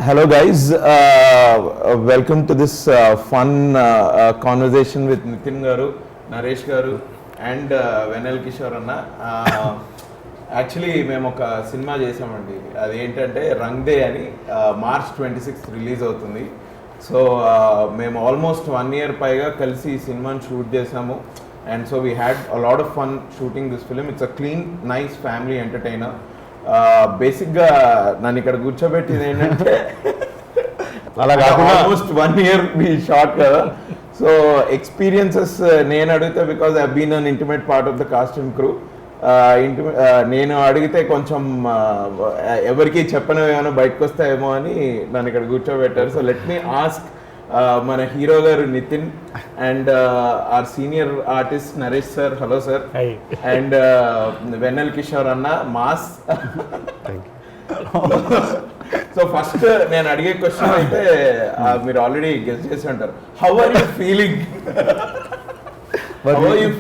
Hello guys, welcome to this fun conversation with Nitin Garu, Naresh Garu and Venel Kishore Anna. Actually మేము ఒక cinema చేసామండి, అది ఏంటంటే రంగ్ దే అని మార్చ్ 26th రిలీజ్ అవుతుంది. సో మేము ఆల్మోస్ట్ 1 year పైగా కలిసి ఈ సినిమాని షూట్ చేసాము. And so we had a lot of fun shooting this film. It's a clean nice family entertainer. బేసిక్గా నన్ను ఇక్కడ కూర్చోబెట్టింది ఏంటంటే అలా కాకుండా ఆల్మోస్ట్ 1 year మీ షార్ట్ కదా. సో ఎక్స్పీరియన్సెస్ నేను అడిగితే because I been an intimate part of the cost and crew. నేను అడిగితే కొంచెం ఎవరికి చెప్పనివేమో బయటకు వస్తాయేమో అని నన్ను ఇక్కడ కూర్చోబెట్టారు. సో లెట్ మీ ఆస్క్ మన హీరో గారు Nithiin and our senior artist Naresh sir. Hello sir. And Vennela Kishore అన్న మాస్. సో ఫస్ట్ నేను అడిగే క్వశ్చన్ అయితే మీరు ఆల్రెడీ గెస్ చేసి ఉంటారు. How are you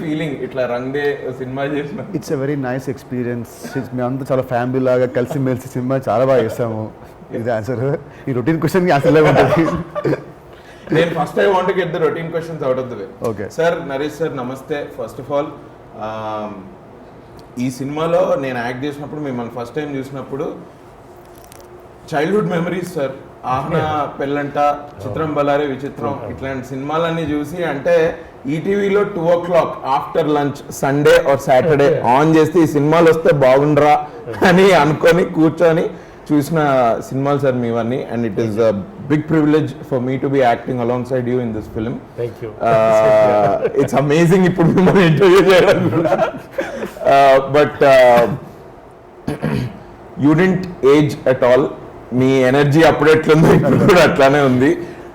feeling? ఇట్లా రంగ్ దే సినిమా చేసిన it's a very nice experience. మేమంతా చాలా ఫ్యామిలీ లాగా కలిసి మెలిసి సినిమా చాలా బాగా చేస్తాము. ఇది ఆన్సర్. ఈ రొటీన్ క్వశ్చన్కి ఆన్సర్ లాగా ఉంటుంది. నేను first I want get the routine questions out of the way. Okay sir. Naresh sir నమస్తే. ఫస్ట్ ఆఫ్ ఆల్ ఈ సినిమాలో నేను యాక్ట్ చేసినప్పుడు మిమ్మల్ని ఫస్ట్ టైం చూసినప్పుడు చైల్డ్హుడ్ మెమరీస్ సార్. ఆహ్నా, పెళ్ళంట, చిత్రం బలారే విచిత్రం ఇట్లాంటి సినిమాలన్నీ చూసి అంటే ఈటీవీలో 2 o'clock after lunch Sunday or Saturday on చేస్తే ఈ సినిమాలు వస్తే బాగుండ్రా అని అనుకొని కూర్చొని చూసిన సినిమాలు సార్ మీవన్నీ. And it is a big privilege for me to be acting alongside you in this film. It's amazing ఇప్పుడు మిమ్మల్ని ఇంటర్వ్యూ చేయడం కూడా. But you didn't age at all. మీ ఎనర్జీ అప్పుడు ఎట్లుందో ఇప్పుడు కూడా అట్లానే ఉంది.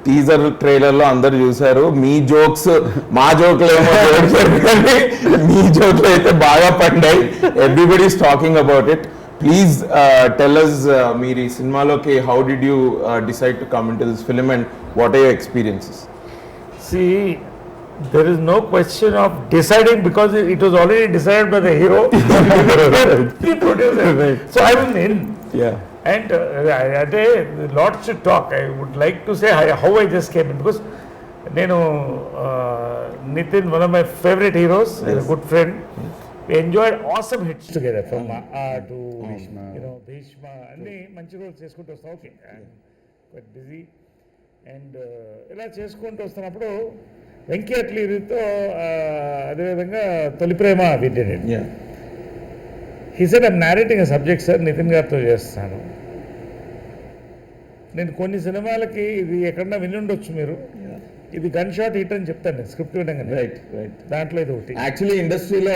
టీజర్ ట్రైలర్లో అందరు చూసారు. మీ జోక్స్ మా జోక్లు ఏమో కానీ మీ జోక్లు అయితే బాగా పండాయి. Everybody is talking about it. Please tell us మీరు ఈ సినిమాలోకి how did you decide to come in to this film and what are your experiences? See, there is no question of deciding because it was already decided by the hero, the producer. So I was in. Yeah. And lots to talk. I would like to say how I just came in because Nitin, one of my favorite heroes, yes. A good friend. We enjoyed awesome hits together from to Bhishma. అన్నీ మంచి రోజులు చేసుకుంటూ వస్తాం. Okay, I'm quite busy and ఇలా చేసుకుంటూ వస్తున్నప్పుడు వెంకీ అట్లీతో అదేవిధంగా తొలి ప్రేమ విద్య. He said I'm narrating subject sir, Nithin గారితో చేస్తాను. నేను కొన్ని సినిమాలకి ఇది ఎక్కడన్నా వినుండొచ్చు మీరు, ఇది గన్ షాట్ హిట్ అని చెప్తాను నేను స్క్రిప్ట్ వినగానే. Right right. దాంట్లో ఇది ఒకటి. యాక్చువల్లీ ఇండస్ట్రీలో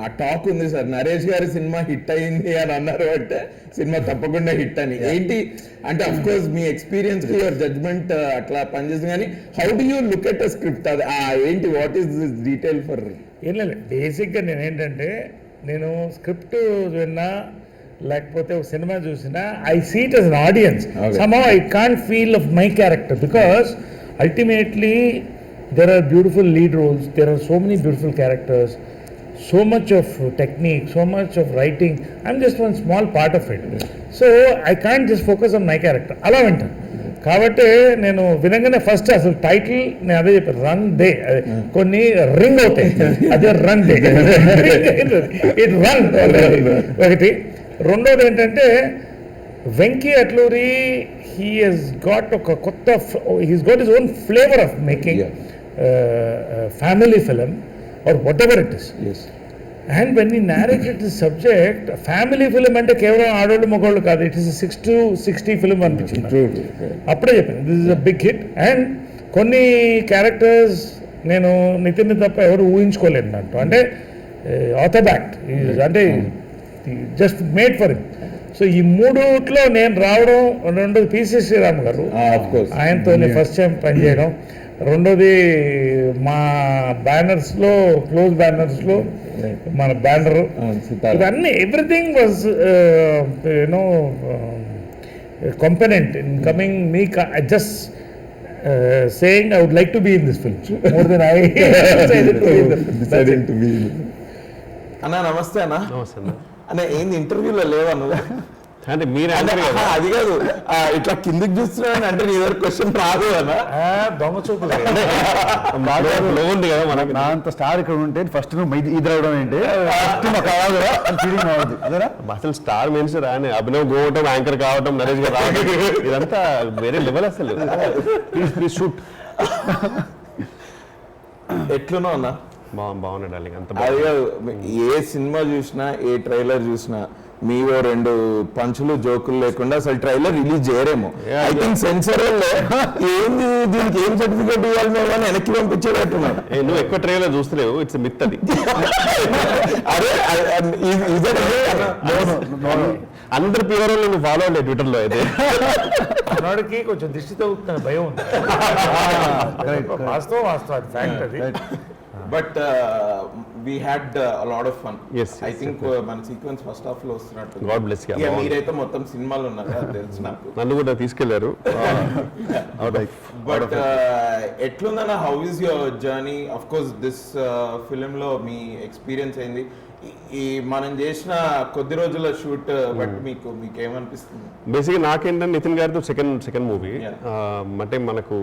ఆ టాక్ ఉంది సార్, నరేష్ గారి సినిమా హిట్ అయింది అని అన్నారు అంటే సినిమా తప్పకుండా హిట్ అని. ఏంటి అంటే అఫ్ కోర్స్ మీ ఎక్స్పీరియన్స్ యువర్ జడ్జ్మెంట్ అట్లా పనిచేస్తుంది, కానీ how do you look at a script? అది ఏంటి, what is this detail for? ఏం లేదు, బేసిక్గా నేనేంటంటే నేను స్క్రిప్ట్ విన్నా లేకపోతే ఒక సినిమా చూసినా I see it as an audience. Somehow I can't feel of my character because ultimately there are beautiful lead roles, there are so many beautiful characters, so much of technique, so much of writing. I'm just one small part of it, so I can't just focus on my character అలా వింటాను. కాబట్టి నేను వినగానే first అసలు title నేను అదే చెప్పాను, రంగ్ they. కొన్ని రింగ్ అవుతాయి, అదే రంగ్ దే, ఇట్ రంగ్ ఒకటి. రెండోది ఏంటంటే Venky Atluri, he has got a kotta, he's got his own flavor of making family film or whatever it is. Yes. And when he narrated the subject, family film ante kevalam aadollu mogollu kaadu, it is a 6 to 60 film anpichindi. Appude cheppanu this is a big hit. And konni characters nenu Nitin tappa evaru ఊహించుకోలేను అంటూ, అంటే ఆథోబాక్ట్ అంటే just made for him. So ఈ మూడుట్లో నేను రావడం, రెండోది PC Sriram గారు, ఆయనతో first time పనిచేయడం, రెండోది మా బ్యానర్స్లో క్లోజ్ బ్యానర్స్లో మన బ్యానర్, ఇవన్నీ everything was you know కంపెనెంట్ in coming me. Just saying I would like to be in this film more than I decided to be. అన్నా నమస్తే. అన్న ఏంది ఇంటర్వ్యూలో లేవా నువ్వు? అంటే మీరు అంటే, అంటారు కదా అది కాదు ఇట్లా కిందికి చూస్తున్నాను అంటే నీ దగ్గర క్వశ్చన్ రాదు కదా. దొంగ చూపులు బాగా ఫ్లో ఉంది కదా మనకి. నా అంత స్టార్ ఇక్కడ ఉంటే ఫస్ట్ నువ్వు ఇది రావడం ఏంటి ఫస్ట్ మాకు కావాలి కదా అని ఫీలింగ్ అవుతుంది అదేనా. అసలు స్టార్ మీన్స్ రాని అభినవ్ గోవటం, యాంకర్ కావటం, నరేష్ గారు రావడం ఇదంతా వేరే లెవెల్ అసలు. Please shoot. ఎట్లున్నావు అన్న? బాగున్నాడు డార్లింగ్, అంత అది కాదు, ఏ సినిమా చూసినా ఏ ట్రైలర్ చూసినా మీవో 2 పంచులు జోకులు లేకుండా అసలు ట్రైలర్ రిలీజ్ చేయరేమో. Yeah, ఐ థింక్ సెన్సర్ ఏంది దీనికి ఏం సర్టిఫికేట్ ఇవ్వాలి మేము అని వెనక్కి పంపించేటట్టున్నారు. నువ్వు ఎక్కువ ట్రైలర్ చూస్తలేవు, ఇట్స్ మిత్ అది. అరే ఇదే అందరు ప్యూర్ నువ్వు ఫాలో అవ్వలేదు ట్విట్టర్లో అయితే. మనోడికి కొంచెం దిష్టి తగ్గుతున్న భయం ఉంది. వాస్తవం అది ఫ్యాక్ట్ అది. But we had lot of fun. Yes, I yes, think మన సీక్వెన్స్ ఫస్ట్ హాఫ్ లో వస్తున్నట్టు. God bless you. ఇక మీరైతే మొత్తం సినిమాలు ఉన్నారు అది తెలుసు నాకు. నన్ను కూడా తీసుకెళ్లారు. బట్ ఎట్లుందన్న, how is your journey? Of course this film లో మీ ఎక్స్పీరియన్స్ అయింది. ఈ మనం చేసిన కొద్ది రోజుల షూట్ బట్ మీకు ఏమనిపిస్తుంది? బేసిక్గా నాకేంటంటే నితిన్ గారితో సెకండ్ మూవీ. అంటే మనకు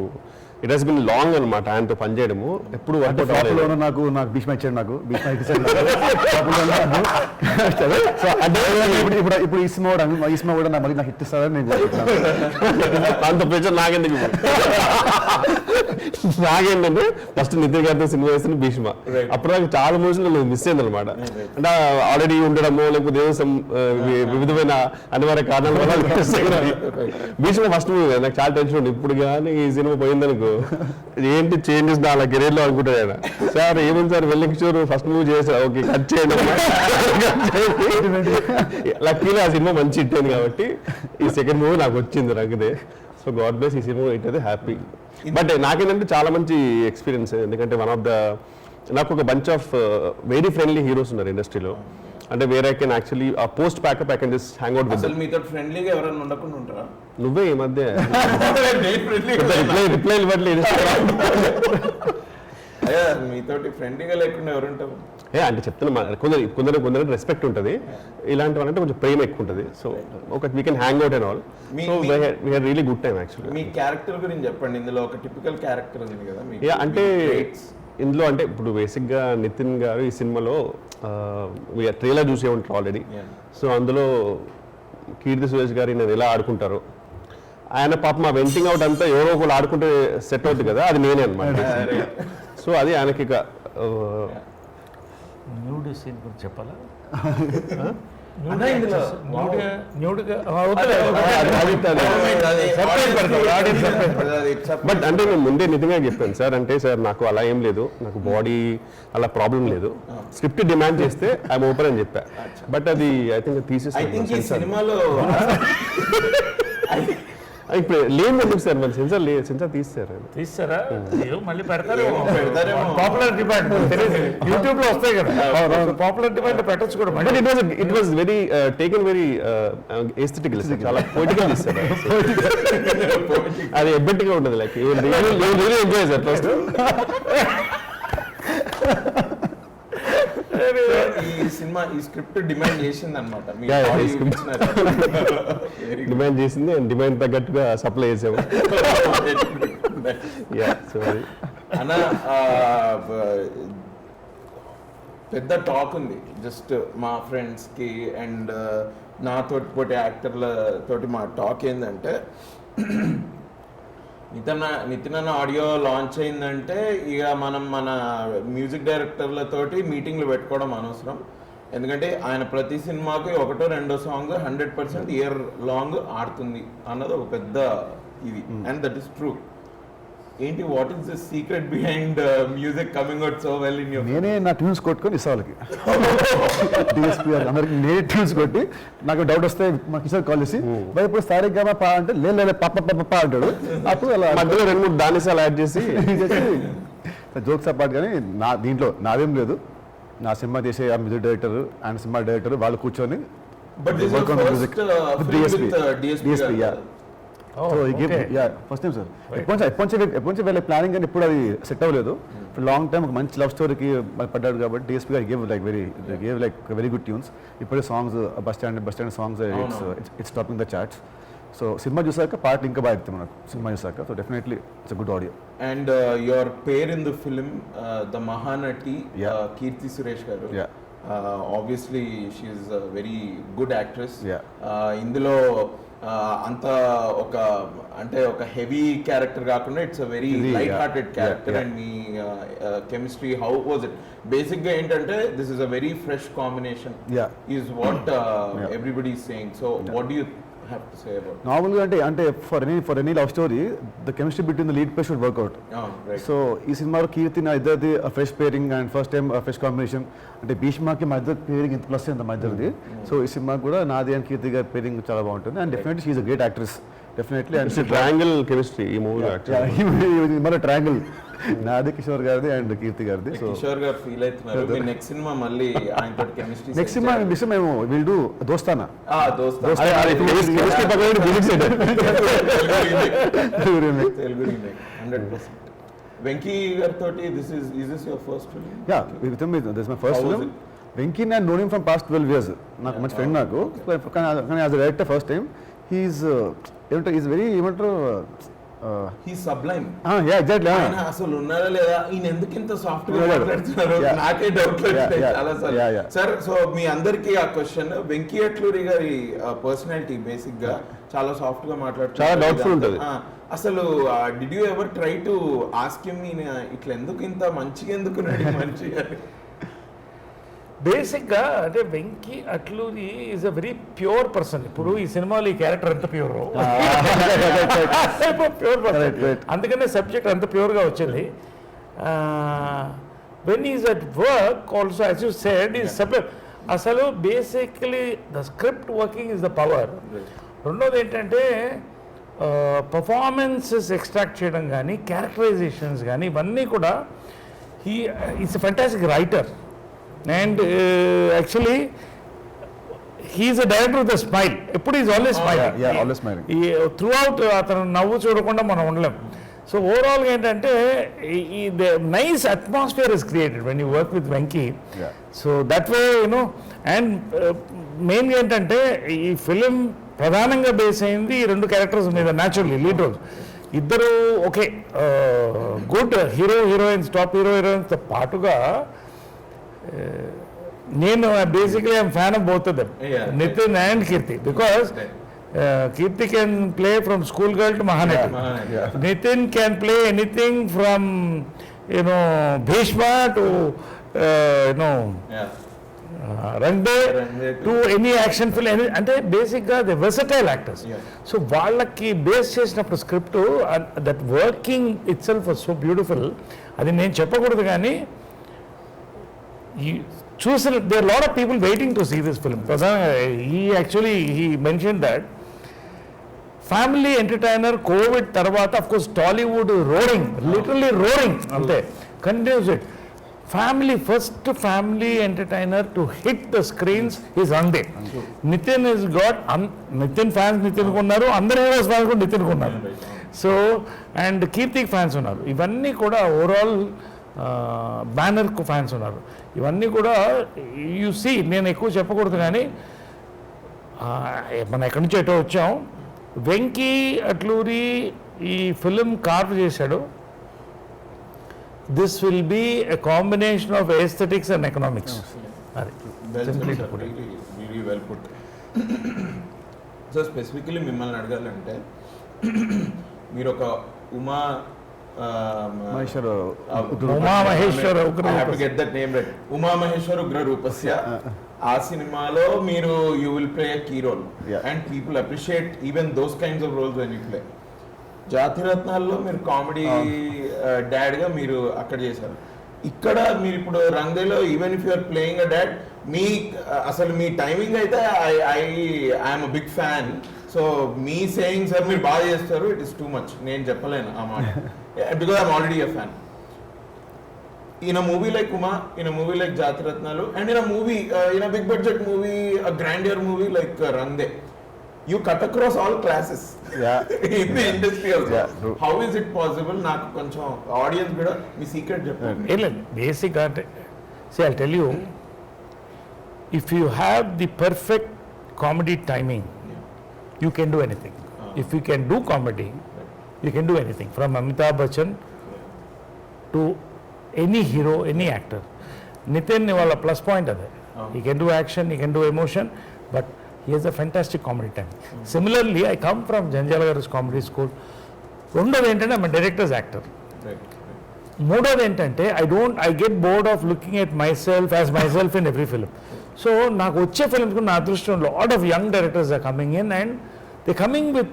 ఇట్ హస్ బిన్ లాంగ్ అనమాట ఆయనతో పనిచేయడము. ఎప్పుడు అంటే టాప్లో నాకు భీష్మ ఇచ్చాడు, నాకు భీష్మ ఇచ్చాడు. సో అంటే ఇప్పుడు ఈ సినిమా కూడా నాకు మళ్ళీ నాకు హిట్ ఇస్తారని నేను అంత ప్రెషర్ నాకెందుకు. నాకేంటంటే ఫస్ట్ నితిన్ గారితో సినిమా వేస్తున్న భీష్మ. అప్పుడు నాకు చాలా మూవీస్ మిస్ అయింది అనమాట. అంటే ఆల్రెడీ ఉండడము లేకపోతే వివిధమైన అనివార్య కారణాల వల్ల భీష్మ ఫస్ట్ మూవీ నాకు చాలా టెన్షన్ ఉంది. ఇప్పుడు కానీ ఈ సినిమా పోయిందనుకో ఏంటి చేంజెస్ నా కెరీర్ లో అనుకుంటాడు ఆయన. సార్ ఏముంది సార్ వెల్లింగ్ షూర్ ఫస్ట్ మూవీ చేశారు, ఓకే కట్ చేయండి. లక్కీగా ఆ సినిమా మంచి హిట్ అయింది కాబట్టి ఈ సెకండ్ మూవీ నాకు వచ్చింది రగ్దే. సో గాడ్ బ్లెస్, ఈ సినిమా హిట్ అయితే హ్యాపీ. బట్ నాకేంటంటే చాలా మంచి ఎక్స్పీరియన్స్. ఎందుకంటే నాకు ఒక bunch of very friendly heroes ఉన్నారు ఇండస్ట్రీలో. అంటే where I can actually post pack up I can just hang out with. అసలు మీతో ఫ్రెండ్లీగా ఎవరైనా ఉండకుండా ఉంటారా? నువ్వే ఈ మధ్య రిప్లై ఇవ్వట్లేదు. మీతోటి ఫ్రెండ్లీగా లేకుండా ఎవరుంటారు? అంటే చెప్తున్నా కొందరు రెస్పెక్ట్ ఉంటుంది, ఇలాంటి వాళ్ళంటే కొంచెం ప్రేమ ఎక్కువ ఉంటుంది. సో ఒక we can hang out and all. So we had really good time actually. Me character గురించి చెప్పండి. ఇందులో ఒక టిపికల్ క్యారెక్టర్ ఉంది కదా అంటే ఇందులో అంటే ఇప్పుడు బేసిక్గా నితిన్ గారు ఈ సినిమాలో ట్రైలర్ చూసే ఉంటారు ఆల్రెడీ. సో అందులో కీర్తి సురేష్ గారు నేను ఎలా ఆడుకుంటారు, ఆయన పాప మా వెంటింగ్ అవుట్ అంతా ఎవరో ఒకరు ఆడుకుంటే సెట్ అవుతుంది కదా, అది నేనే అనమాట. సో అది ఆయనకి ఇక న్యూడ్ సీన్ గురించి చెప్పాలా? బట్ అంటే నేను ముందే నిజంగా చెప్పాను సార్, అంటే సార్ నాకు అలా ఏం లేదు, నాకు బాడీ అలా ప్రాబ్లం లేదు, స్క్రిప్ట్ డిమాండ్ చేస్తే ఐఎమ్ ఓపెన్ అని చెప్పా. బట్ అది ఐ థింక్ తీసేసి సినిమాలో ఇప్పుడు లేదు ఎందుకు సార్, మన సెన్సార్ తీస్తారా మళ్ళీ పెడతారేమో. పాపులర్ డిమాండ్ యూట్యూబ్ లో వస్తాయి కదా, పాపులర్ డిమాండ్ పెట్టచ్చు కూడా. But it was very taken very aesthetical, చాలా పొయిటికల్ తీస్తారు. అది ఎబ్బెట్టిగా ఉంటుంది, like really enjoy sir first. ఈ సినిమా ఈ స్క్రిప్ట్ డిమాండ్ చేసింది అనమాట, డిమాండ్ చేసింది, డిమాండ్ తగ్గట్టుగా సప్లై చేసాము. అన్న పెద్ద టాక్ ఉంది జస్ట్ మా ఫ్రెండ్స్ కి అండ్ నాతో పోటీ యాక్టర్ల తోటి మా టాక్ ఏంటంటే, నితిన్ అన్న ఆడియో లాంచ్ అయిందంటే ఇక మనం మన మ్యూజిక్ డైరెక్టర్లతోటి మీటింగ్లు పెట్టుకోవడం అనవసరం. ఎందుకంటే ఆయన ప్రతి సినిమాకి 1 or 2 సాంగ్ 100% ఇయర్ లాంగ్ ఆడుతుంది అన్నది ఒక పెద్ద ఇది. And that is true. ఏంటి, what is the secret behind music coming out so well in your? నేనే నా ట్యూన్స్ కొట్టుకొని ఇస్తా వాళ్ళకి, డిఎస్పీ అందరికి నేనే ట్యూన్స్ కొట్టి, నాకు డౌట్ వస్తే మా కిషోర్ కాల్ చేసి మరి ఇప్పుడు స్థానికంగా పా అంటే లేదు పప్ప అంటాడు. అప్పుడు అలా మధ్యలో 2-3 డానిసాలు యాడ్ చేసి జోక్స్ అపార్ట్. కానీ దీంట్లో నాదేం లేదు, నా సినిమా చేసే ఆ మ్యూజిక్ డైరెక్టర్ అండ్ సినిమా డైరెక్టర్ వాళ్ళు కూర్చొని but this is first DSP. Oh, so ఈ game okay. Yeah first time sir ఎప్పటి వెళ్ళే ప్లానింగ్ కానీ ఇప్పుడు అది సెట్ అవ్వలేదు లాంగ్ టైం ఒక మంచి లవ్ స్టోరీకి పడ్డాడు కాబట్టి డిఎస్పీ గారు gave like very good tunes ఇప్పుడే songs bus stand songs it's topping the charts so సినిమా చూసాక పాటలు ఇంకా బాగా ఎత్తాం మనకు సినిమా చూసాక so definitely it's good audio. And your pair in the film the Mahanati Keerthy Suresh గారు. Obviously she's very good actress. ఇందులో అంత ఒక అంటే ఒక హెవీ క్యారెక్టర్ కాకుండా it's a very light hearted character. And మీ chemistry how was it? Basic గా ఏంటంటే this is a very fresh combination is what everybody is saying. So what do you have to say about నార్మల్గా అంటే for any love story the chemistry between the lead plus should work out. So ఈ సినిమాలో కీర్తి నా ఇద్దరిది fresh pairing and first time fresh combination. అంటే భీష్మకి మా ఇద్దరు పేరింగ్ ఇంత ప్లస్ ఇంత మా ఇద్దరిది. సో ఈ సినిమా కూడా నాది అండ్ కీర్తి గారి పేరింగ్ చాలా బాగుంటుంది. And definitely she is a great actress definitely. And triangle chemistry ఈ మూవీ మన ట్రయాంగిల్ నాది కిషోర్ గారిది అండ్ కీర్తి గారిది. సో కిషోర్ గారు ఫీల్ అవుతున్నారు. మీ నెక్స్ట్ సినిమా మళ్ళీ ఆయనతో కెమిస్ట్రీ నెక్స్ట్ సినిమా మేము విల్ డూ దోస్తానా. కెమిస్ట్రీ పక్కన ఫిజిక్స్ తెలుగు రీమేక్ 100%. వెంకీ గారితో this your first film? Yeah with him this my first film. Venky నేను known him from past 12 years. నాకు మంచి ఫ్రెండ్ నాకు. కానీ as a director first time he's ఏమంటారు ఈజ్ వెరీ ఏమంటారు హీ సబ్లైమ్. Yeah exactly. ఆయన అసలు ఉన్నారా లేదా, ఈయన ఎందుకు ఇంత సాఫ్ట్ గా మాట్లాడుతున్నారు నాకే డౌట్ చాలా సార్. సో మీ అందరికి ఆ క్వశ్చన్, వెంకీ అట్లూరి గారి పర్సనాలిటీ బేసిక్ గా చాలా సాఫ్ట్ గా మాట్లాడుతున్నారు, చాలా డౌట్ఫుల్ ఉంటుంది. అసలు did you ever try to ask him ఇట్లా ఎందుకు ఇంత మంచిగా ఎందుకు మంచి బేసిక్గా అంటే Venky Atluri is a very pure person. ఇప్పుడు ఈ సినిమాలో ఈ క్యారెక్టర్ ఎంత ప్యూర్ ప్యూర్ పర్సన్, అందుకనే సబ్జెక్ట్ అంత ప్యూర్గా వచ్చింది. When is at work also as you said is subject. అసలు basically the script working is the power. రెండోది ఏంటంటే పర్ఫార్మెన్సెస్ ఎక్స్ట్రాక్ట్ చేయడం కానీ క్యారెక్టరైజేషన్స్ కానీ ఇవన్నీ కూడా is a fantastic writer. And actually he is a director with a smile. Epudu is always smiling. Yeah, always smiling. Throughout atanu navvu chudakunda మనం ఉండలేం. So overall ఏంటంటే the nice atmosphere is created when you work with Venki. Yeah. So that way and main ఏంటంటే ఈ film ప్రధానంగా base అయింది ఈ రెండు characters మీద. న్యాచురల్లీ లీడ్ రోల్స్ ఇద్దరు ఓకే గుడ్ హీరోయిన్స్ టాప్ హీరోయిన్స్తో పాటుగా నేను basically I'm fan of both of them, Nithiin and Keerthy, because Kirti can play from schoolgirl to Mahanati. Nitin can play anything from Bhishma to Rangde to any action film. అంటే బేసిక్గా the versatile actors. So వాళ్ళకి base చేసినప్పుడు script that working it self was so beautiful. అది నేను చెప్పకూడదు కానీ చూసిన there are lot of people waiting to see this film. He mentioned that family entertainer covid తర్వాత of course Tollywood roaring, literally roaring అంతే continues it. First family entertainer to hit the screens is అందే. Nithin is got Nithin fans నితిన్కు ఉన్నారు, అందరు heroes fans కూడా నితిన్కు ఉన్నారు. So and కీర్తికి fans ఉన్నారు. ఇవన్నీ కూడా ఓవరాల్ బ్యానర్కు ఫ్యాన్స్ ఉన్నారు. ఇవన్నీ కూడా యూ సీ, నేను ఎక్కువ చెప్పకూడదు కానీ మనం ఎక్కడి నుంచి ఎటో వచ్చాం. వెంకీ అట్లూరి ఈ ఫిలిం కార్వ్ చేశాడు. This will be a combination of aesthetics and economics. అది వెల్ పుట్. సో స్పెసిఫికలీ మిమ్మల్ని అడగాలంటే మీరు ఒక ఉమామహేశ్వర ఉగ్ర రూపస్య ఆ సినిమాలో మీరు you will play a key role and people appreciate even those kinds of roles when you play. జాతిరత్నాల్లో మీరు కామెడీ డాడ్ గా మీరు అక్కడ చేశారు. ఇక్కడ మీరు ఇప్పుడు రంగేలో even if you're playing a dad అసలు మీ టైమింగ్ అయితే I'm a big fan. So మీ సేయింగ్ సార్ మీరు బాగా చేస్తారు, ఇట్ ఇస్ టూ మచ్, నేను చెప్పలేను ఆ మాట, because I'm already a fan. In a movie like Uma, in a movie like Jatiratnalu, and in a movie, in a big budget movie, a grandeur movie like Rangde, you cut across all classes Yeah. in the industry also. Yeah, true. How is it possible? నాకు కొంచెం audience కూడా మీ secret చెప్పండి. ఏం లేదు basic అంటే see I'll tell you, if you have the perfect comedy timing, you can do anything. If you can do comedy, you can do anything, from Amitabh Bachchan to any hero, any actor. Nitin వాళ్ళ plus point అదే. He can do action, he can do emotion, but he has a fantastic comedy time. Similarly, I come from Janjala Garu's comedy school. రెండోది ఏంటంటే I'm a director's actor. మూడోది ఏంటంటే I get bored of looking at myself as myself in every film. So నాకు వచ్చే films నా అదృష్టం lot of young directors are coming in and they're coming with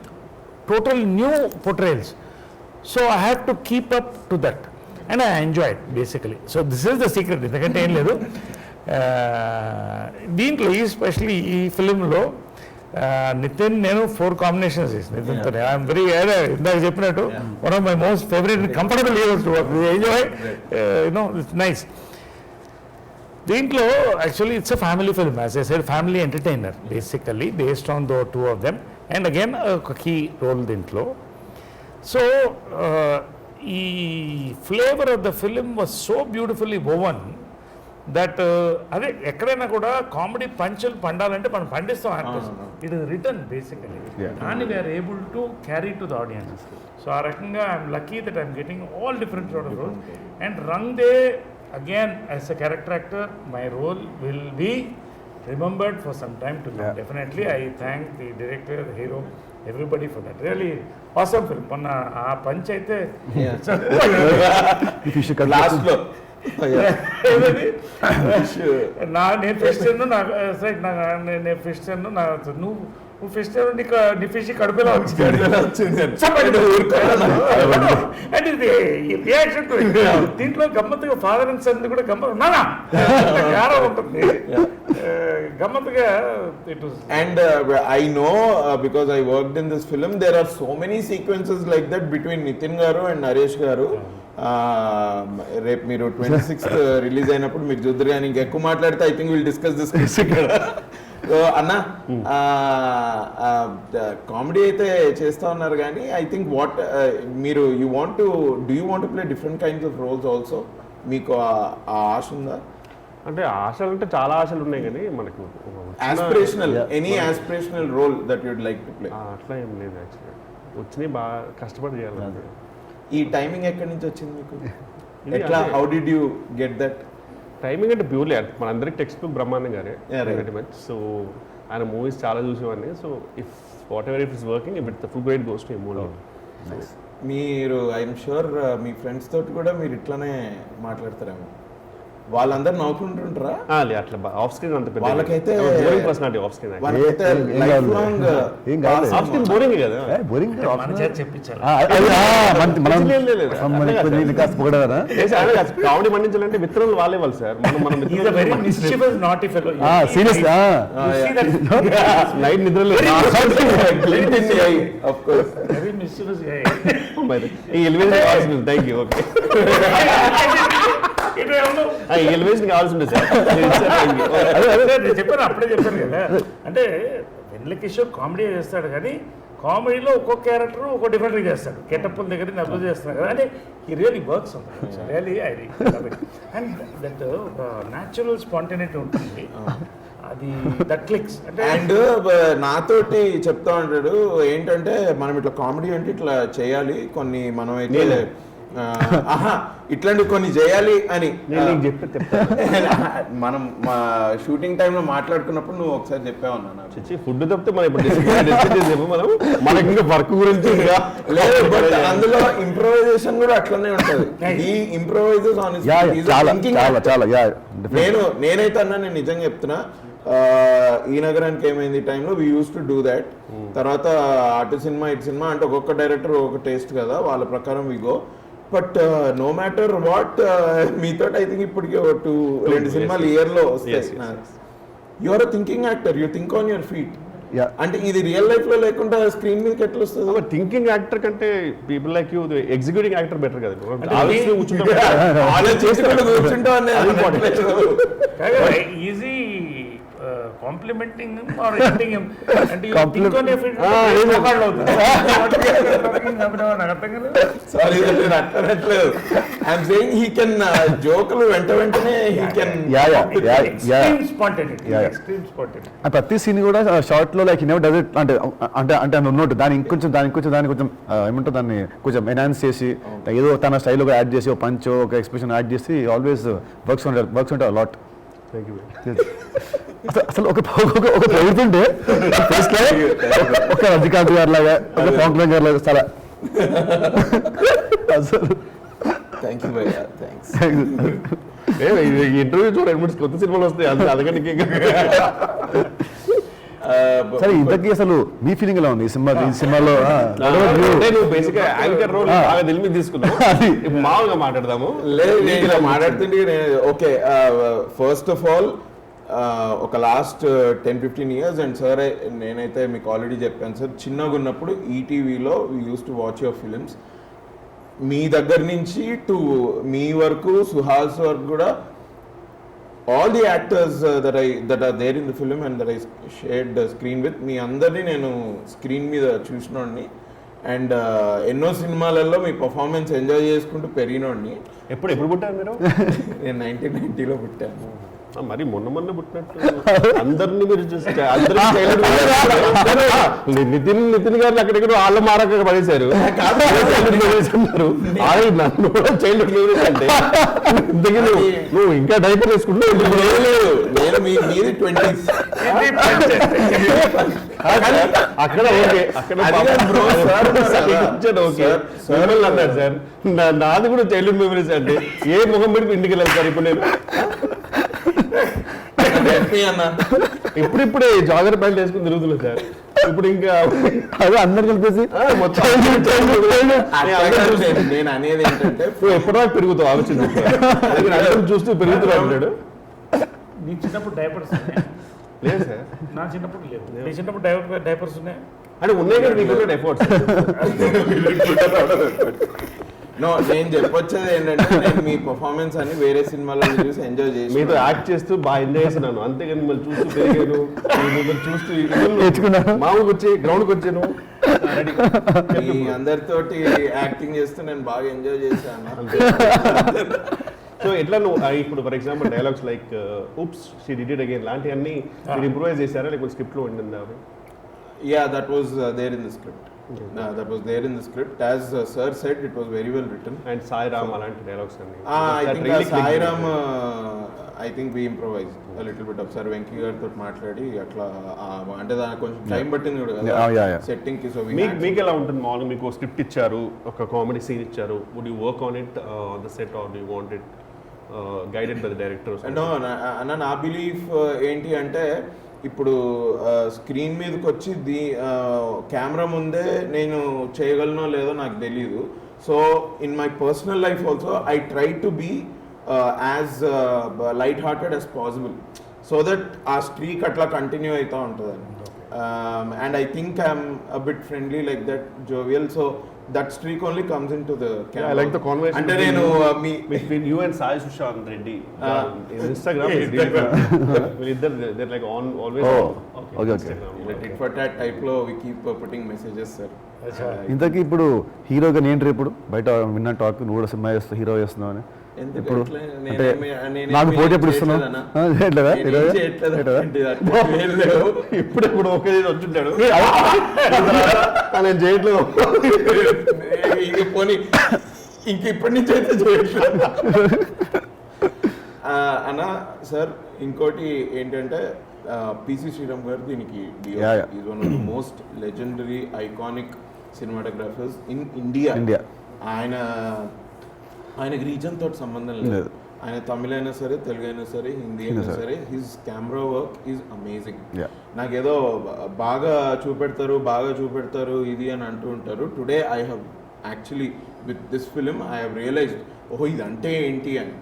total new portrayals. So I have to keep up to that. And I enjoy it basically. So this is the secret. ఎందుకంటే ఏం లేదు దీంట్లో especially ఈ ఫిలింలో నితిన్ నేను 4 combinations చేసిన నితిన్తో. I'm very ఇందాక చెప్పినట్టు one of my most favourite comfortable heroes to work. Enjoy you know it's nice. దీంట్లో actually it's a family film, as I said family entertainer basically based on the 2 of them. And again ఒక key role దీంట్లో. So ఈ flavour of the film was so beautifully woven that అదే ఎక్కడైనా కూడా comedy పంచులు పండాలంటే మనం పండిస్తాం actors. It is return basically దాన్ని we're able to carry to the audience. So ఆ రకంగా I'm lucky that I'm getting all different sort of roles. And Rang De again as a character actor my role will be remembered for some time to come. Yeah. Definitely I thank the director, the hero, everybody for that. Really awesome film. మొన్న ఆ punch అయితే last లో నేను fish తిన్ను నేను fish తిన్ను నువ్వు fish తిన్ను నీ ఫిష్ కడుపులో వచ్చింది. అండ్ ఇది రియాక్షన్ దీంట్లో గమ్మత్తుగా ఫాదర్ అండ్ సన్ కూడా గమ్మత్ నానా గారం ఉంటుంది గమ్మత్తుగా. And I know because I worked in this film, there are so many sequences like that between Nitin garu and Naresh garu. రేపు మీరు 26th రిలీజ్ అయినప్పుడు మీరు చూద్దరు. కానీ ఇంకెక్కువ మాట్లాడితే I think will discuss this ఇక్కడ. అన్న కామెడీ అయితే చేస్తూ ఉన్నారు కానీ ఐ థింక్ వాట్ మీరు you want to play different kinds of roles also? మీకు ఆ ఆశ ఉందా? అంటే ఆశలు అంటే చాలా ఆశలు ఉన్నాయి కానీ మనకు aspirational, any aspirational role that you'd like to play? అట్లా ఏం లేదు యాక్చువల్లీ. వచ్చినాయి బాగా కష్టపడి చేయాలి. ఈ టైమింగ్ ఎక్కడి నుంచి వచ్చింది మీకు? ఎట్లా, how did you get that timing? అంటే ప్యూర్లీ మనందరికి టెక్స్ట్ బుక్ బ్రహ్మాండం గారే వెరీ మచ్. సో ఆయన మూవీస్ చాలా చూసేవాడిని. So if what ever if is working, if it the full great goes to movie. మీరు ఐఎమ్ షూర్ మీ ఫ్రెండ్స్ తోటి కూడా మీరు ఇట్లానే మాట్లాడతారేమో. వాళ్ళందరూ నవ్వుకుంటుంటారా? అట్లా ఆఫ్ స్క్రీన్ అంత పెద్ద వాళ్ళకైతే బోరింగ్ పర్సనాలిటీ ఆఫ్ స్క్రీన్. వాళ్ళకైతే life long off screen boring కదా. మన చేత చెప్పించాలి. కామెడీ పండించాలంటే విత్తనాలు వాళ్ళే వాళ్ళు సార్. మనం He's a very mischievous, naughty fellow. Serious You see that? Night నిద్రలో of course Very mischievous guy. ఈ ఎలివేషన్ కావాల్సి ఉంటుంది. Thank you. ఓకే, ఈ ఎలివేషన్ కావాల్సి ఉంటుంది సార్. నేను చెప్పాను, అప్పుడే చెప్పాను కదా. అంటే వెన్నెల కిషోర్ కామెడీ చేస్తాడు కానీ కామెడీలో ఒక్కొక్క క్యారెక్టర్ ఒక్కో డిఫరెంట్గా చేస్తాడు. కెటప్పుల దగ్గర నుంచి అబ్జర్వ్ చేస్తున్నాడు కదా. అంటే ఈ రియలీ వర్క్స్ ఉంటుంది really. And that natural spontaneity ఉంటుంది, అది దట్ క్లిక్స్. అంటే అండ్ నాతోటి చెప్తా ఉంటాడు ఏంటంటే, మనం ఇట్లా కామెడీ అంటే ఇట్లా చేయాలి, కొన్ని మనం అయితే ఇట్లాంటి కొన్ని చేయాలి అని మనం మా షూటింగ్ టైంలో మాట్లాడుకున్నప్పుడు నువ్వు ఒకసారి చెప్పావు అన్న. ఫుడ్ తప్పితే మనం ఇప్పుడు మనం మనకి ఇంకా వర్క్ గురించి లేదు, బట్ అందులో ఇంప్రూవైజేషన్ కూడా అట్లనే ఉంటుంది. ఈ ఇంప్రూవైజెస్ నేనైతే అన్నా, నేను నిజంగా చెప్తున్నా, ఈ నగరానికి ఏమైంది టైంలో we use to do that. తర్వాత అటు సినిమా ఇటు సినిమా అంటే ఒక్కొక్క డైరెక్టర్ ఒక టేస్ట్ కదా, వాళ్ళ ప్రకారం we go. But no matter what, మీతో ఐ థింక్ ఇప్పటికే 2 సినిమాలు ఇయర్ లో వస్తాయి. You are thinking actor, you think on your feet. అంటే ఇది రియల్ లైఫ్ లో లేకుండా స్క్రీన్ మీదకి ఎట్లా వస్తుంది? థింకింగ్ యాక్టర్ కంటే people like you executing actor better కదా. Easy complimenting or ending him and you Compliment- think on your feet నాకు అర్థం కాలేదు. సారీ నేను అట్టనట్లేదు. ఐఎమ్ సేయింగ్ హీ కెన్ జోకులు వెంటనే he can Extreme spontaneity. Yeah. Extreme spontaneity. ఆ ప్రతి సీన్ కూడా షార్ట్ లో లైక్ నెవర్ డస్ ఇట్ అంటే అంటే అంటే ఉన్నట్టు దాని ఇంకొంచెం ఏమంటారు దాన్ని కొంచెం ఎన్హాన్స్ చేసి ఏదో తన స్టైల్ యాడ్ చేసి ఒక పంచ్ ఒక ఎక్స్ప్రెషన్ యాడ్ చేసి ఆల్వేస్ వర్క్స్ ఉంటాయి లాట్. Thank you. అసలు ఒక ప్రభుత్వంటే ఒక రజనీకాంత్ గారి లాగా ఒక పవన్ కళ్యాణ్ గారి లాగా చాలా అసలు థ్యాంక్ యూ భయ్యా, థ్యాంక్స్. ఈ ఇంటర్వ్యూ చూడ 2 కొత్త సినిమాలు వస్తాయి అందుకని సరే ఇంతకీ అసలు మీ ఫీలింగ్ ఎలా ఉంది ఈ సినిమాలో అంటే నువ్వు బేసిక్ యాంకర్ రోల్ బాగా దిల్మి తీసుకున్నావు. ఇప్పుడు మామూలుగా మాట్లాడదాము. లేదు నేను ఇలా మాట్లాడుతుంటే ఓకే ఫస్ట్ ఆఫ్ ఆల్ ఒక లాస్ట్ 10-15 years అండ్ సార్ నేనైతే మీకు ఆల్రెడీ చెప్పాను సార్, చిన్నగా ఉన్నప్పుడు ఈటీవీలో we use to watch your films. మీ దగ్గర నుంచి టు మీ వరకు సుహాస్ వరకు కూడా all the actors that are there in the film and that I shared screen with మీ అందరినీ నేను స్క్రీన్ మీద చూసినోడిని అండ్ ఎన్నో సినిమాలలో మీ పర్ఫార్మెన్స్ ఎంజాయ్ చేసుకుంటూ పెరిగినోడిని. ఎప్పుడు పుట్టారు మీరు? నేను 1990లో పుట్టాను. మరి మొన్న పుట్టినట్టు అందరినీ మీరు చూసి నితిన్ గారిని అక్కడెక్కడ వాళ్ళ మారక పడేశారు. నన్ను కూడా చైల్డ్హుడ్ మెమరీస్ అంటే ఇంతకీ నువ్వు ఇంకా డైపర్ వేసుకుంటూ నేను మీది 20s అక్కడ ఓకే అక్కడ ఓకే అన్నాడు సార్. నాది కూడా చైల్డ్హుడ్ మెమరీస్ అంటే ఏ ముఖం పెట్టి ఇంటికి వెళ్ళాలి సార్ ఇప్పుడు నేను ఇప్పుడిప్పుడే జాగర్ ప్యాంట్ వేసుకుని తిరుగుతున్నాను సార్. ఇప్పుడు ఇంకా అదే అందరు కలిపేసి నేను అనేది ఏంటంటే నువ్వు ఎప్పటిదాకా పెరుగుతావు ఆలోచన చూస్తూ పెరుగుతున్నావు అంటాడు. నీ చిన్నప్పుడు డైపర్స్ లేదు సార్, నా చిన్నప్పుడు లేదు. నీ చిన్నప్పుడు డైపర్స్ ఉన్నాయి అంటే ఉన్నాయి కదా నీకు ఎఫర్ట్స్. నో నేను చెప్పొచ్చేది ఏంటంటే నేను మీ పర్ఫార్మెన్స్ అని వేరే సినిమాలో చూసి ఎంజాయ్ చేసి మీతో యాక్ట్ చేస్తూ బాగా ఎంజాయ్ చేస్తున్నాను. అంతేగాని మిమ్మల్ని చూస్తూ పెరిగాను, మిమ్మల్ని చూస్తూ మామూలుగా వచ్చి గ్రౌండ్కి వచ్చాను. మీ అందరితోటి యాక్టింగ్ చేస్తూ నేను బాగా ఎంజాయ్ చేశాను. సో ఎట్లా నువ్వు ఇప్పుడు for example dialogues like oops she did it again లాంటివన్నీ మీరు ఇంప్రూవైజ్ చేశారా లేకపోతే స్క్రిప్ట్లో ఉండిందా? Yeah, that was there in the script. That was there in the script. As sir said, it was very well written. And Sai Ram అలాంటి dialogues అన్ని I think Sai Ram, I think we improvised a little bit of Sir Venki గారితో మాట్లాడి అట్లా అంటే దానికి కొంచెం time పట్టింది కూడా కదా సెట్టింగ్ కి. సో మీకు ఎలా ఉంటుంది మామూలుగా? మీకు స్క్రిప్ట్ ఇచ్చారు, ఒక కామెడీ సీన్ ఇచ్చారు, would you work on it on the set or do you want it guided by the director? అన్న నా బిలీఫ్ ఏంటి అంటే ఇప్పుడు స్క్రీన్ మీదకి వచ్చి కెమెరా ముందే నేను చేయగలనో లేదో నాకు తెలియదు. So in my personal life also I try to be as light hearted as possible so that ఆ స్ట్రీక్ అట్లా కంటిన్యూ అవుతూ ఉంటుందని. And I think I'm a bit friendly like that jovial. So that streak only comes into the camera. Yeah, I like the conversation అంటే నేను between you and Sai Sushant Reddy in Instagram. They're like on always. Okay. Tit for tat type లో we keep putting messages sir. ఇంతకీ ఇప్పుడు హీరోగా నేను రేపు బయట విన్న టాక్ నువ్వు కూడా సినిమా చేస్తావు, హీరో చేస్తున్నావు అని ఇప్పుడు అంటే నాకు పోటీ ఎప్పుడు ఇస్తున్నావు? ఇప్పుడు ఒకే వచ్చింటాడు నేను చేయట్లేదు. పోనీ ఇంక ఇప్పటి నుంచి అయితే చేయట్లేదు అన్న. సార్ ఇంకోటి ఏంటంటే పిసి శ్రీరామ్ గారు దీనికి is one of the most legendary iconic cinematographers in India. ఆయనకి రీజన్ తోటి సంబంధం లేదు. ఆయన తమిళ అయినా సరే, తెలుగు అయినా సరే, హిందీ అయినా సరే, his camera work is amazing. నాకేదో బాగా చూపెడతారు ఇది అని అంటూ ఉంటారు. Today I have actually with this film I have realized ఓహో ఇది అంటే ఏంటి అని.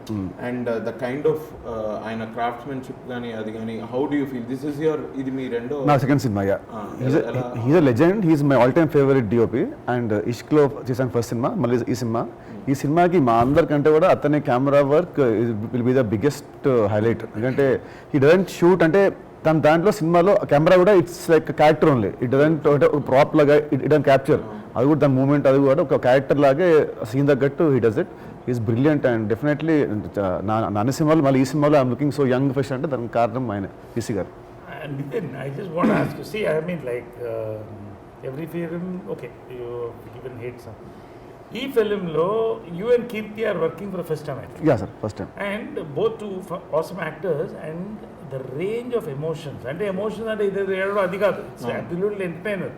అండ్ ద కైండ్ ఆఫ్ ఆయన క్రాఫ్ట్స్మెన్షిప్ కానీ అది కానీ how do you feel this is your ఇది మీ రెండో నా సెకండ్ సినిమా. He's a legend, he's my all time favourite DOP. And ఇష్క్లో చేశాను ఫస్ట్ సినిమా, మళ్ళీ ఈ సినిమాకి మా అందరికంటే కూడా అతని camera work will be the biggest highlight. ఎందుకంటే హీ డజంట్ షూట్ అంటే దాంట్లో సినిమాలో కెమెరా కూడా it's like character only. It doesn't prop లాగా ఇట్ డన్ క్యాప్చర్. అది కూడా దాని మూమెంట్ అది కూడా ఒక క్యారెక్టర్ లాగే సీన్ తగ్గట్టు he does it. Is brilliant and definitely అన్ని సినిమాలు మళ్ళీ ఈ సినిమాలో I'm looking so young fresh అంటే దానికి కారణం ఆయన పీసీ గారు. And Nitin, I just want to ask you, see, I mean, like, every film, okay, you even hate some. ఈ ఫిలింలో you and Keerthi are working for first time, yeah sir, first time. And both two awesome actors and the range of emotions, అంటే emotions అంటే ఇది ఏడో అది కాదు, it's absolutely entertainer.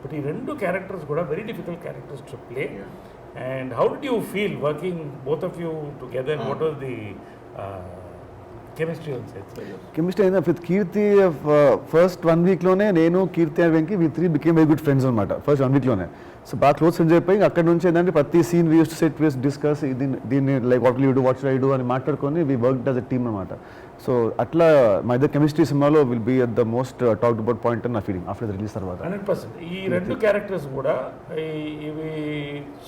But ఈ రెండు క్యారెక్టర్స్ కూడా very difficult characters to play. And how do you feel working both of you together? What was the chemistry on set? Chemistry అయినా విత్ కీర్తి ఫస్ట్ 1 వీక్లోనే నేను Keerthi and Venky we 3 became very good friends అనమాట first 1 వీక్లోనే. So బాగా close friends అయిపోయి అక్కడ నుంచి ఏంటంటే ప్రతి scene we use to set వీస్ డిస్కస్ దీన్ని like what will you do, what should I do అని మాట్లాడుకొని we work as a team అనమాట. సో అట్లా మా ఇద్దరు కెమిస్ట్రీ సినిమాలో will be at the most talked about point అని నా ఫీలింగ్ ఆఫ్టర్ ద రిలీజ్ తర్వాత. 100%. ఈ రెండు క్యారెక్టర్స్ కూడా ఇవి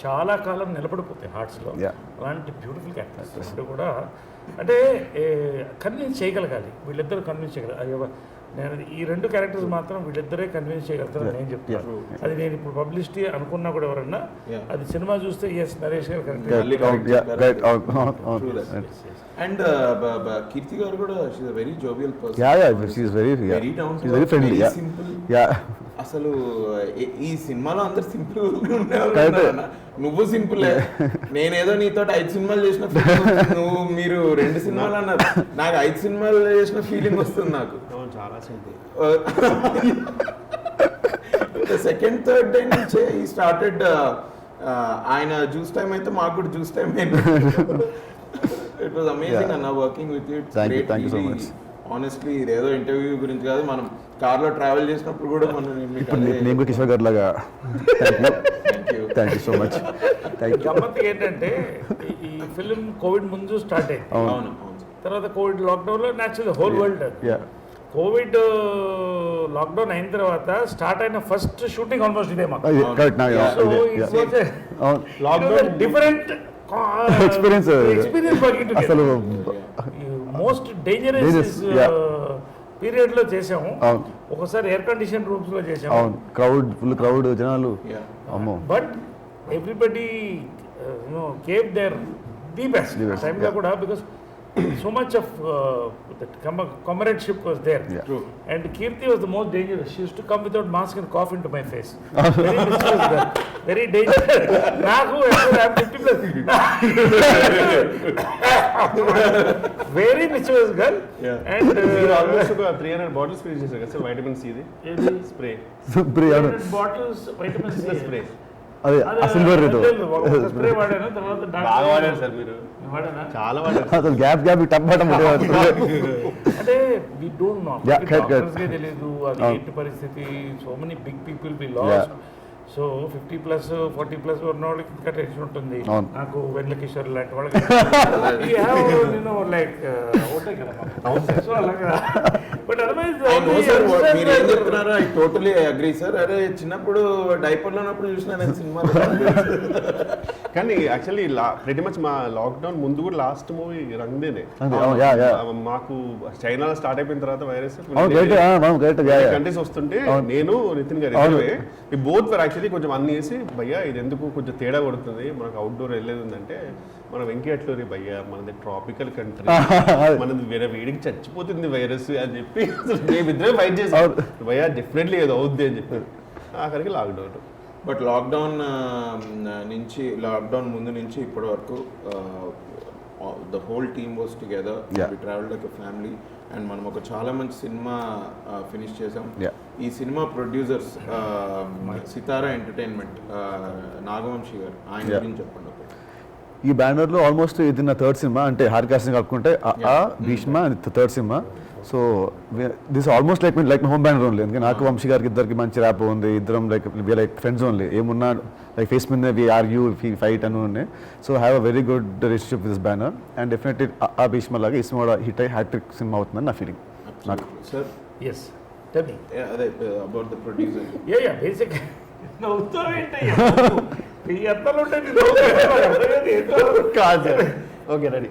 చాలా కాలం నిలబడిపోతాయి హార్ట్స్లో. అలాంటి బ్యూటిఫుల్ క్యారెక్టర్స్ రెండు కూడా అంటే కన్విన్స్ చేయగలగాలి, వీళ్ళిద్దరు కన్విన్స్ చేయగలగాలి. నేను ఈ రెండు క్యారెక్టర్స్ మాత్రం వీళ్ళిద్దరే కన్విన్స్ చేయగలుగుతారని నేను చెప్తాను. అది నేను ఇప్పుడు పబ్లిసిటీ అనుకున్నా కూడా ఎవరన్నా అది సినిమా చూస్తే ఎస్ నరేష్ గారు కరెక్ట్. అండ్ కీర్తి గారు కూడా she is very jovial person. She is very friendly, అసలు ఈ సినిమాలో అందరు సింపుల్ ఉండేవాళ్ళు, నువ్వు సింపులే. నేనేదో నీతో 5 సినిమాలు చేసిన నువ్వు మీరు 2 సినిమాలు అన్నారు, నాకు 5 సినిమాలు చేసిన ఫీలింగ్ వస్తుంది నాకు. చాలా సింపుల్. సెకండ్ థర్డ్ డే నుంచే ఈ స్టార్టెడ్. ఆయన జ్యూస్ టైం అయితే మాకు కూడా జ్యూస్ టైం అయింది. ఇట్ వాజ్ అమేజింగ్ అన్న working with you. Thank you so much. Honestly ఇదేదో ఇంటర్వ్యూ గురించి కాదు, మనం కార్లో ట్రావెల్ చేసినప్పుడు కూడా మనం నేను కూడా కిషోర్ గారు లాగా థ్యాంక్ యూ సో మచ్. గమ్మత్తు ఏంటంటే ఈ ఫిలిం కోవిడ్ ముందు స్టార్ట్ అయింది. అవును. తర్వాత కోవిడ్ లాక్డౌన్లో natural whole world COVID lockdown అయిన తర్వాత స్టార్ట్ అయిన ఫస్ట్ షూటింగ్ ఆల్మోస్ట్ ఇదే మాకు. డిఫరెంట్ ఎక్స్పీరియన్స్ అసలు మోస్ట్ డేంజరస్ పీరియడ్ లో చేసాము. ఒకసారి ఎయిర్ కండిషన్ రూమ్స్ లో చేసాము. ఫుల్ క్రౌడ్ జనాలు. But everybody gave their the best ఆ టైంలో కూడా, because so much of that comradeship was there. True. And Kirti was the most dangerous. She used to come without mask and cough into my face. Very mischievous girl. Very dangerous. Naku, I'm 50 plus. Very mischievous girl. Yeah. And మీరు almost ఒక 300 bottles finish చేశారు కదా sir, vitamin C spray. 300 bottles vitamin C spray అదే silver spray వాడాను. తర్వాత బాగా వాడారు sir మీరు, వాడానా? చాలా వాడారు. అసలు గ్యాప్ టప్పటం అంటే వి డోంట్ నో, డాక్టర్స్కే తెలియదు అది ఏంటి పరిస్థితి. So many big people we lost. So 50 plus 40 plus ఉన్న వాళ్ళకి ఇంకా టెన్షన్ ఉంటుంది. నాకు వెన్నకిషోర్ లాంటి వాళ్ళకి నేను లైక్ ఉంటాయి కదా. సో అలాగా. బట్ అదర్వైజ్ మీరు ఏం చెప్తున్నారో ఐ టోటలీ అగ్రీ సార్. అరే చిన్నప్పుడు డైపర్లో ఉన్నప్పుడు చూసిన నేను సినిమా. కానీ యాక్చువల్లీ ప్రెటీ మచ్ మా లాక్డౌన్ ముందు కూడా లాస్ట్ మూవీ రంగ్దేనే. మాకు చైనాలో స్టార్ట్ అయిపోయిన తర్వాత వైరస్ కంట్రీస్ వస్తుంటే నేను నితిన్ గారు బోత్ వర్ యాక్చువల్లీ కొంచెం అన్ని వేసి భయ్యా ఇది ఎందుకు కొంచెం తేడా కొడుతుంది, మనకు అవుట్డోర్ వెళ్ళేది ఉందంటే మనం వెంకీ అట్లు రే భయ్యా మనది ట్రాపికల్ కంట్రీ, మనది వేరే వేడికి చచ్చిపోతుంది వైరస్ అని చెప్పి మేమిద్దరే ఫైట్ చేసాం. భయ్యా డెఫినెట్లీ ఏదో అవుద్ది అని చెప్పారు. ఆఖరికి లాక్డౌన్. బట్ లాక్డౌన్ ముందు నుంచి ఇప్పటి వరకు the whole team was together, we travelled like a family. And మనం ఒక చాలా మంచి సినిమా ఫినిష్ చేసాం. ఈ సినిమా ప్రొడ్యూసర్స్ సితారా ఎంటర్టైన్మెంట్ నాగవంశీ గారు, ఆయన గురించి చెప్పండి. ఈ బ్యానర్లో ఆల్మోస్ట్ ఇది నా థర్డ్ సినిమా, అంటే హార్కాస్ని కలుపుకుంటే Bheeshma third cinema. So this almost like my home banner only. ఎందుకంటే నాకు వంశీ గారికి ఇద్దరికి మంచి ర్యాప్ ఉంది, ఇద్దరం లైక్ ఫ్రెండ్స్ ఓన్లీ. ఏమున్నా లైక్ ఫేస్ మీద వి ఆర్గ్యూ ఫైట్ అని ఉన్నాయి. So have a very good relationship with this banner. And definitely ఆ భీష్మ లాగా ఈ సినిమా కూడా హిట్ అయ్యి హ్యాట్రిక్ సినిమా అవుతుందని నా ఫీలింగ్. నాకు సార్ ఎస్ టెల్ మీ అదే about the producer. Yeah basic okay ready.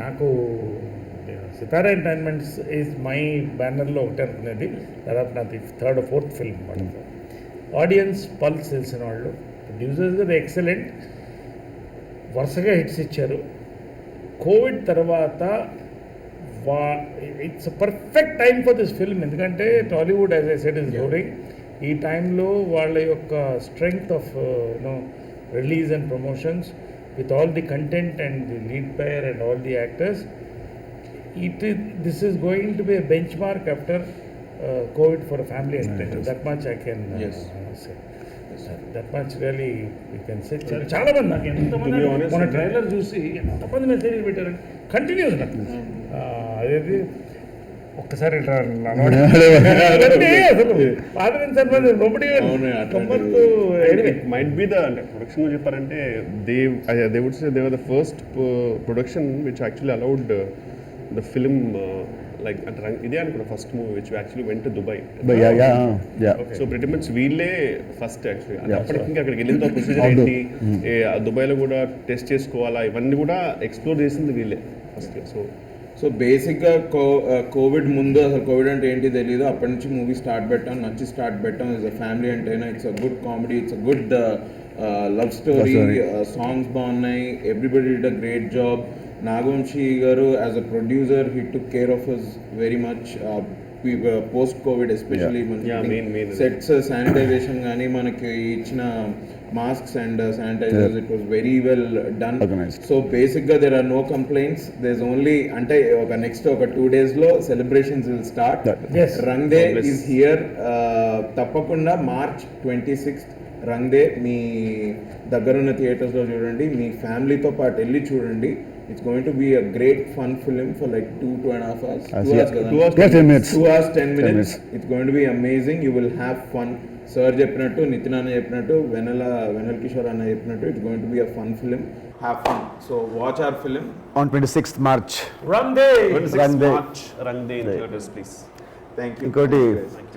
నాకు సితారా ఎంటర్టైన్మెంట్స్ ఈజ్ మై బ్యానర్లో ఒకటే అనుకునేది, దాదాపు నాది 3rd or 4th ఫిల్మ్ వాళ్ళతో. ఆడియన్స్ పల్స్ తెలిసిన వాళ్ళు, ప్రొడ్యూసర్స్గా ది ఎక్సలెంట్, వరుసగా హిట్స్ ఇచ్చారు. కోవిడ్ తర్వాత it's perfect time for this film, ఎందుకంటే Tollywood as I said is growing. ఈ టైంలో వాళ్ళ యొక్క strength of release and promotions with all the content and the lead player and all the actors, this is going to be a bench after COVID for a family entertainment. That much I can say. That much really you can say. చాలా మంది నాకు ఎంతమంది మన trailer చూసి ఎంతమంది message పెట్టారు continuous నాకు. అదేది ఒక్కసారి అసలు పాత్ర మైట్ బి ద అంటే ప్రొడక్షన్ చెప్పారంటే they would say they were the first production which actually allowed the film like అంటే ఇదే అనుకున్నా first movie which actually went to Dubai. So pretty much వీళ్ళే ఫస్ట్ యాక్చువల్లీ అంటే అప్పటికి ఇంకా అక్కడికి వెళ్ళిన తర్వాత ప్రొసీజర్ ఏంటి, దుబాయ్లో కూడా టెస్ట్ చేసుకోవాలా, ఇవన్నీ కూడా ఎక్స్ప్లోర్ చేసింది వీళ్ళే ఫస్ట్. సో బేసిక్గా కోవిడ్ ముందు అసలు కోవిడ్ అంటే ఏంటి తెలియదు, అప్పటి నుంచి మూవీ స్టార్ట్ పెట్టాం, నచ్చి స్టార్ట్ పెట్టాం. It's a family entertainer, it's a good comedy, it's a good love story, songs బాగున్నాయి, everybody did a great job. Nagavamsi garu as a producer he took care of us very much post COVID, especially sets sanitization కానీ మనకి ఇచ్చిన masks and sanitizers, it was very well done. Organized. So basically there are no complaints. There's only ante oka next oka 2 days lo celebrations will start. Yes. Rang Day is here. Tappakunda March 26th Rang Day మీ దగ్గరున్న theatres లో చూడండి, మీ ఫ్యామిలీతో పాటు వెళ్ళి చూడండి. It's going to be a great fun film for like 2.5 hours. 2 hours 10 minutes. 2 hours 10 minutes. It's going to be amazing. You will have fun. Sir చెప్పినట్టు, నితిన్ అన్న చెప్పినట్టు, వెనల్ కిషోర్ అన్న చెప్పినట్టు, it's going to be a fun film. Have fun. So watch hour film on 26th March. Run Day. Run Day in theaters, please. Thank you. ఇంకోటి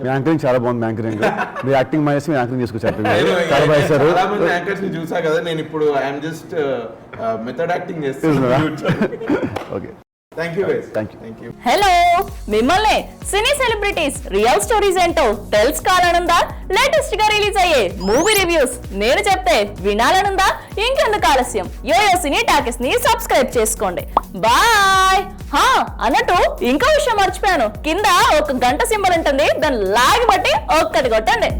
మీ anchoring చాలా బాగుంది. Anchoring మీ acting మానేసి మీ anchoring చేసుకొచ్చారు, చాలా బాగా చేశారు. చాలా మంది యాంకర్స్ ని చూసా కదా, నేను ఇప్పుడు ఐఎమ్ జస్ట్ మెథడ్ యాక్టింగ్ చేస్తున్నాను. Okay, thank you guys. Thank you. Hello, మిమ్మల్ని సినీ సెలబ్రిటీస్ రియల్ స్టోరీస్ ఏంటో తెలుసుకోవాలనుందా? లేటెస్ట్ గా రిలీజ్ అయ్యే మూవీ రివ్యూస్ నేను చెప్తే వినాలనుందా? ఇంకెందుకు ఆలస్యం, యోయో సినీ టాకీస్ ని సబ్స్క్రైబ్ చేసుకోండి. బాయ్. అన్నట్టు ఇంకో విషయం మర్చిపోయాను, కింద ఒక గంట సింబల్ ఉంటుంది, దాన్ని లాగి బట్టి ఒక్కటి కొట్టండి.